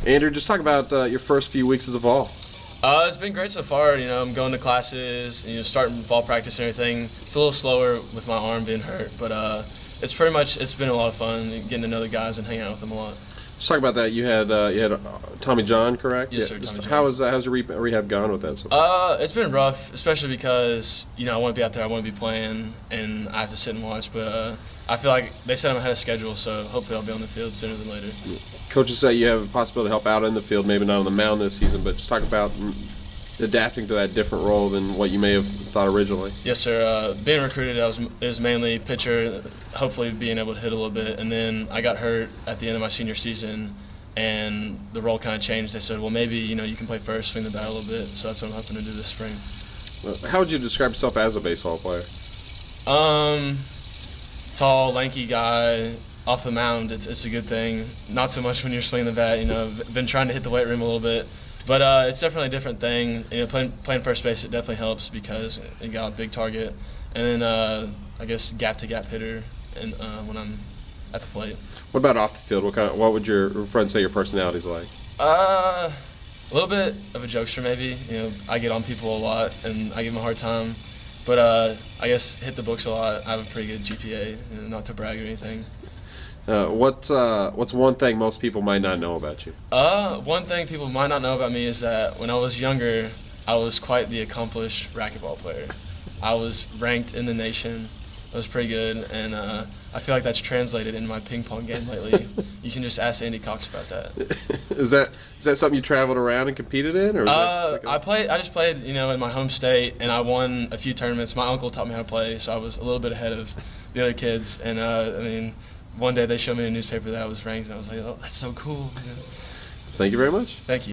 Andrew, just talk about your first few weeks as a Vol. It's been great so far. I'm going to classes, starting fall practice and everything. It's a little slower with my arm being hurt, but it's been a lot of fun getting to know the guys and hanging out with them a lot. Just talk about that. You had Tommy John, correct? Yes, sir. Tommy John. How's your rehab gone with that so far? It's been rough, especially because I want to be out there, I want to be playing, and I have to sit and watch. But I feel like they said I'm ahead of schedule, so hopefully I'll be on the field sooner than later. Coaches say you have a possibility to help out in the field, maybe not on the mound this season, but just talk about adapting to that different role than what you may have thought originally. Yes, sir. Being recruited, it was mainly pitcher, hopefully being able to hit a little bit, and then I got hurt at the end of my senior season, and the role kind of changed. They said, well, maybe you can play first, swing the bat a little bit, so that's what I'm hoping to do this spring. How would you describe yourself as a baseball player? Tall, lanky guy. Off the mound, it's a good thing. Not so much when you're swinging the bat. Been trying to hit the weight room a little bit, but it's definitely a different thing. Playing first base, it definitely helps because you got a big target, and then I guess gap-to-gap hitter, and when I'm at the plate. What about off the field? What would your friends say your personality's like? A little bit of a jokester, maybe. I get on people a lot, and I give them a hard time. But I guess hit the books a lot. I have a pretty good GPA, not to brag or anything. What's one thing most people might not know about you? One thing people might not know about me is that when I was younger, I was quite the accomplished racquetball player. I was ranked in the nation. I was pretty good, and I feel like that's translated into my ping pong game lately. You can just ask Andy Cox about that. Is that something you traveled around and competed in, or? I just played, in my home state, and I won a few tournaments. My uncle taught me how to play, so I was a little bit ahead of the other kids. And one day they showed me in a newspaper that I was ranked, and I was like, oh, that's so cool. Thank you very much. Thank you.